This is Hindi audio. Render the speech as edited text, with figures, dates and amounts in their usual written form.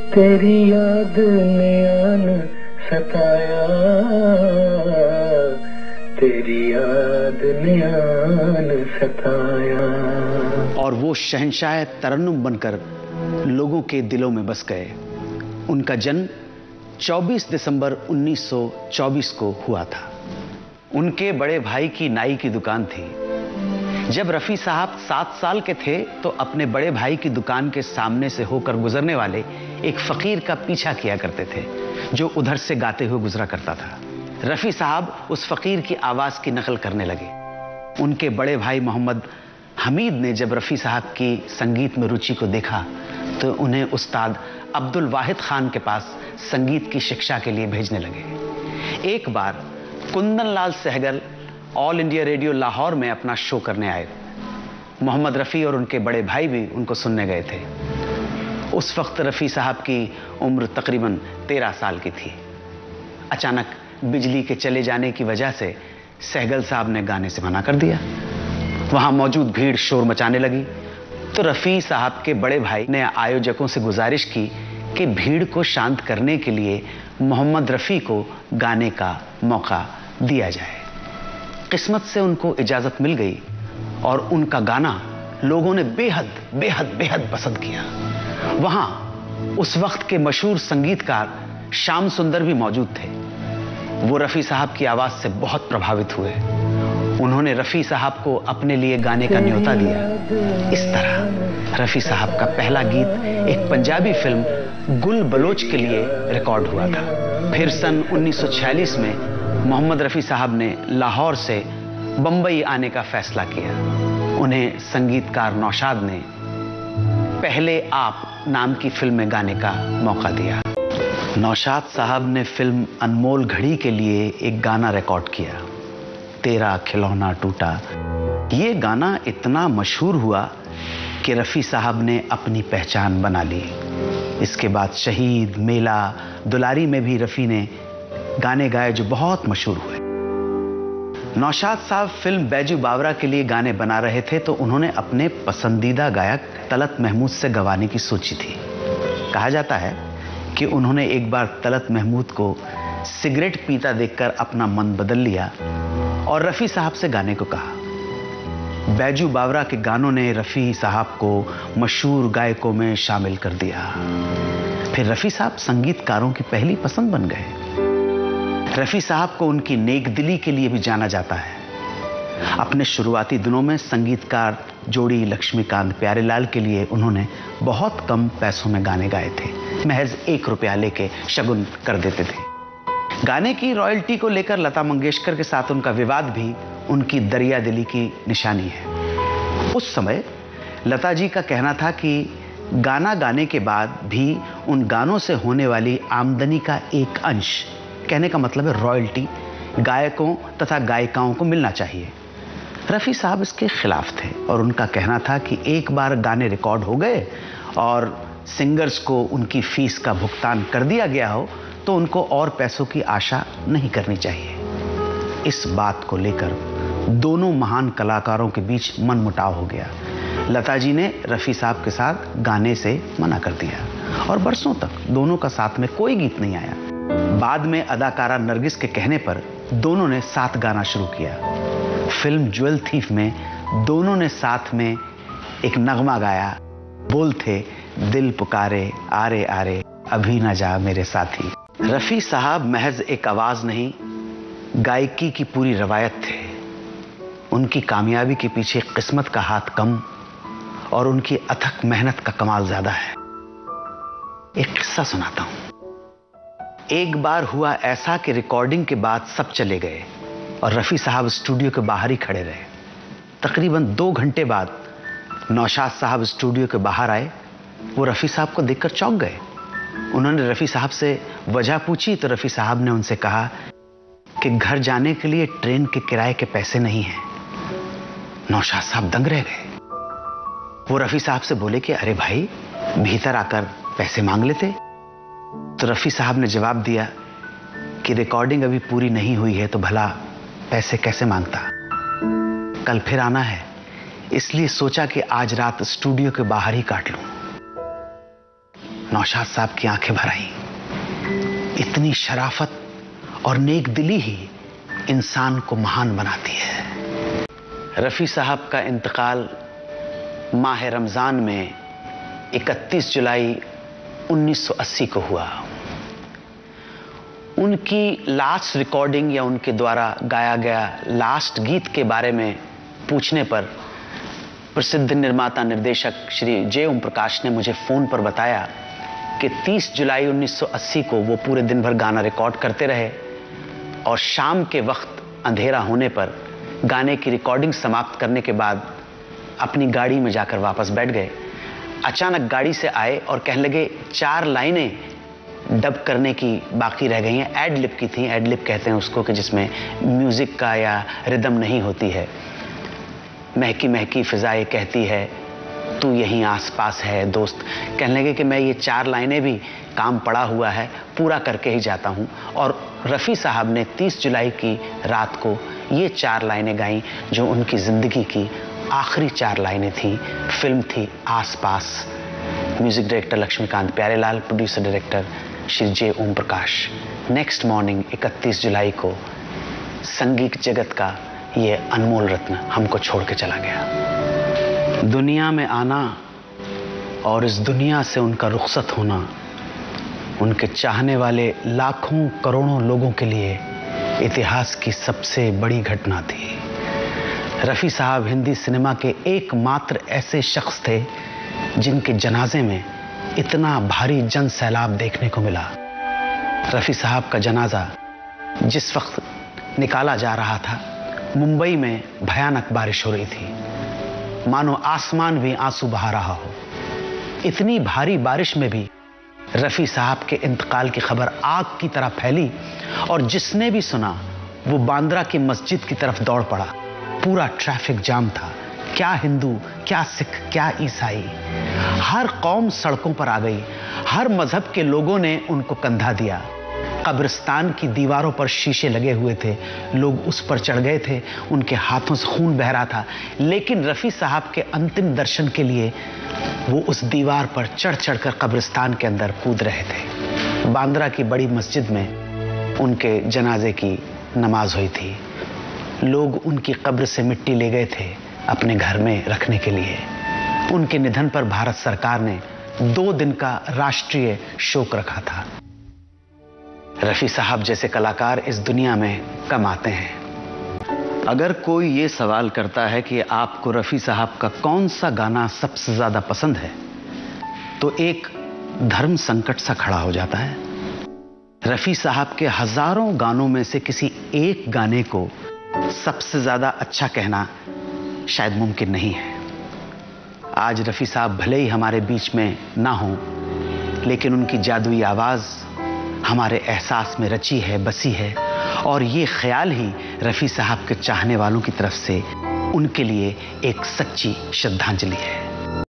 तेरी याद ने आन सताया, तेरी याद ने आन सताया। और वो शहंशाह तरन्नुम बनकर लोगों के दिलों में बस गए। उनका जन्म 24 दिसंबर 1924 को हुआ था। उनके बड़े भाई की नाई की दुकान थी। जब रफी साहब 7 साल के थे तो अपने बड़े भाई की दुकान के सामने से होकर गुजरने वाले एक फकीर का पीछा किया करते थे जो उधर से गाते हुए गुजरा करता था। रफी साहब उस फकीर की आवाज की नकल करने लगे। उनके बड़े भाई मोहम्मद हमीद ने जब रफी साहब की संगीत में रुचि को देखा तो उन्हें उस्ताद अब्दुल वाहिद खान के पास संगीत की शिक्षा के लिए भेजने लगे। एक बार Kundan Lal Saigal All India Radio Lahore में अपना शो करने आए। मोहम्मद रफ़ी और उनके बड़े भाई भी उनको सुनने गए थे। उस वक्त रफ़ी साहब की उम्र तकरीबन 13 साल की थी। अचानक बिजली के चले जाने की वजह से सहगल साहब ने गाने से मना कर दिया। वहां मौजूद भीड़ शोर मचाने लगी तो रफ़ी साहब के बड़े भाई ने आयोजकों से गुजारिश की कि भीड़ को शांत करने के लिए मोहम्मद रफ़ी को गाने का मौका दिया जाए। किस्मत से उनको इजाजत मिल गई और उनका गाना लोगों ने बेहद बेहद बेहद पसंद किया। वहां उस वक्त के मशहूर संगीतकार श्याम सुंदर भी मौजूद थे। वो रफ़ी साहब की आवाज से बहुत प्रभावित हुए। उन्होंने रफ़ी साहब को अपने लिए गाने का न्योता दिया। इस तरह रफ़ी साहब का पहला गीत एक पंजाबी फिल्म गुल बलोच के लिए रिकॉर्ड हुआ था। फिर सन 1946 में मोहम्मद रफ़ी साहब ने लाहौर से बंबई आने का फैसला किया। उन्हें संगीतकार नौशाद ने पहले आप नाम की फिल्म में गाने का मौका दिया। नौशाद साहब ने फिल्म अनमोल घड़ी के लिए एक गाना रिकॉर्ड किया, तेरा खिलौना टूटा। ये गाना इतना मशहूर हुआ कि रफ़ी साहब ने अपनी पहचान बना ली। इसके बाद शहीद, मेला, दुलारी में भी रफ़ी ने गाने गाए जो बहुत मशहूर हुए। नौशाद साहब फिल्म बैजू बावरा के लिए गाने बना रहे थे तो उन्होंने अपने पसंदीदा गायक तलत महमूद से गवाने की सोची थी। कहा जाता है कि उन्होंने एक बार तलत महमूद को सिगरेट पीता देखकर अपना मन बदल लिया और रफ़ी साहब से गाने को कहा। बैजू बावरा के गानों ने रफ़ी साहब को मशहूर गायकों में शामिल कर दिया। फिर रफ़ी साहब संगीतकारों की पहली पसंद बन गए। रफ़ी साहब को उनकी नेक दिली के लिए भी जाना जाता है। अपने शुरुआती दिनों में संगीतकार जोड़ी लक्ष्मीकांत प्यारेलाल के लिए उन्होंने बहुत कम पैसों में गाने गाए थे। महज 1 रुपया लेके शगुन कर देते थे। गाने की रॉयल्टी को लेकर लता मंगेशकर के साथ उनका विवाद भी उनकी दरिया दिली की निशानी है। उस समय लता जी का कहना था कि गाना गाने के बाद भी उन गानों से होने वाली आमदनी का एक अंश, कहने का मतलब है रॉयल्टी, गायकों तथा गायिकाओं को मिलना चाहिए। रफ़ी साहब इसके खिलाफ थे और उनका कहना था कि एक बार गाने रिकॉर्ड हो गए और सिंगर्स को उनकी फीस का भुगतान कर दिया गया हो तो उनको और पैसों की आशा नहीं करनी चाहिए। इस बात को लेकर दोनों महान कलाकारों के बीच मनमुटाव हो गया। लता जी ने रफ़ी साहब के साथ गाने से मना कर दिया और बरसों तक दोनों का साथ में कोई गीत नहीं आया। बाद में अदाकारा नरगिस के कहने पर दोनों ने साथ गाना शुरू किया। फिल्म ज्वेल थीफ में दोनों ने साथ में एक नगमा गाया। बोल थे दिल पुकारे आरे आरे अभी ना जा मेरे साथी। रफ़ी साहब महज एक आवाज नहीं, गायकी की पूरी रवायत थे। उनकी कामयाबी के पीछे किस्मत का हाथ कम और उनकी अथक मेहनत का कमाल ज्यादा है। एक किस्सा सुनाता हूं। एक बार हुआ ऐसा कि रिकॉर्डिंग के बाद सब चले गए और रफ़ी साहब स्टूडियो के बाहर ही खड़े रहे। तकरीबन 2 घंटे बाद नौशाद साहब स्टूडियो के बाहर आए। वो रफ़ी साहब को देखकर चौंक गए। उन्होंने रफ़ी साहब से वजह पूछी तो रफ़ी साहब ने उनसे कहा कि घर जाने के लिए ट्रेन के किराए के पैसे नहीं हैं। नौशाद साहब दंग रह गए। वो रफ़ी साहब से बोले कि अरे भाई, भीतर आकर पैसे मांग लेते। तो रफ़ी साहब ने जवाब दिया कि रिकॉर्डिंग अभी पूरी नहीं हुई है तो भला पैसे कैसे मांगता। कल फिर आना है, इसलिए सोचा कि आज रात स्टूडियो के बाहर ही काट लूं। नौशाद साहब की आंखें भर आईं। इतनी शराफत और नेक दिली ही इंसान को महान बनाती है। रफी साहब का इंतकाल माह रमजान में 31 जुलाई 1980 को हुआ। उनकी लास्ट रिकॉर्डिंग या उनके द्वारा गाया गया लास्ट गीत के बारे में पूछने पर प्रसिद्ध निर्माता निर्देशक श्री जे ओम प्रकाश ने मुझे फोन पर बताया कि 30 जुलाई 1980 को वो पूरे दिन भर गाना रिकॉर्ड करते रहे और शाम के वक्त अंधेरा होने पर गाने की रिकॉर्डिंग समाप्त करने के बाद अपनी गाड़ी में जाकर वापस बैठ गए। अचानक गाड़ी से आए और कहने लगे 4 लाइनें डब करने की बाकी रह गई हैं। एड लिप की थी, एड लिप कहते हैं उसको कि जिसमें म्यूजिक का या रिदम नहीं होती है। महकी महकी फिजाएं कहती है तू यहीं आसपास है दोस्त। कहने लगे कि मैं ये 4 लाइनें भी काम पड़ा हुआ है, पूरा करके ही जाता हूं। और रफी साहब ने 30 जुलाई की रात को ये 4 लाइनें गाई जो उनकी जिंदगी की आखिरी 4 लाइनें थी। फिल्म थी आसपास। Music director Laxmikant Pyarelal, producer director Shri J Om Prakash. Next morning 31 जुलाई को संगीत जगत का ये अनमोल रत्न हमको छोड़ के चला गया। दुनिया में आना और इस दुनिया से उनका रुखसत होना उनके चाहने वाले लाखों करोड़ों लोगों के लिए इतिहास की सबसे बड़ी घटना थी। रफी साहब हिंदी सिनेमा के एकमात्र ऐसे शख्स थे जिनके जनाजे में इतना भारी जन सैलाब देखने को मिला। रफी साहब का जनाजा जिस वक्त निकाला जा रहा था, मुंबई में भयानक बारिश हो रही थी, मानो आसमान भी आंसू बहा रहा हो। इतनी भारी बारिश में भी रफी साहब के इंतकाल की खबर आग की तरह फैली और जिसने भी सुना वो बांद्रा की मस्जिद की तरफ दौड़ पड़ा। पूरा ट्रैफिक जाम था। क्या हिंदू, क्या सिख, क्या ईसाई, हर कौम सड़कों पर आ गई। हर मजहब के लोगों ने उनको कंधा दिया। कब्रिस्तान की दीवारों पर शीशे लगे हुए थे, लोग उस पर चढ़ गए थे, उनके हाथों से खून बह रहा था। लेकिन रफी साहब के अंतिम दर्शन के लिए वो उस दीवार पर चढ़ चढ़कर कब्रिस्तान के अंदर कूद रहे थे। बांद्रा की बड़ी मस्जिद में उनके जनाजे की नमाज हुई थी। लोग उनकी कब्र से मिट्टी ले गए थे अपने घर में रखने के लिए। उनके निधन पर भारत सरकार ने 2 दिन का राष्ट्रीय शोक रखा था। रफी साहब जैसे कलाकार इस दुनिया में कम आते हैं। अगर कोई ये सवाल करता है कि आपको रफी साहब का कौन सा गाना सबसे ज्यादा पसंद है, तो एक धर्म संकट सा खड़ा हो जाता है। रफी साहब के हजारों गानों में से किसी एक गाने को सबसे ज्यादा अच्छा कहना शायद मुमकिन नहीं है। आज रफी साहब भले ही हमारे बीच में ना हो, लेकिन उनकी जादुई आवाज हमारे एहसास में रची है, बसी है। और ये ख्याल ही रफी साहब के चाहने वालों की तरफ से उनके लिए एक सच्ची श्रद्धांजलि है।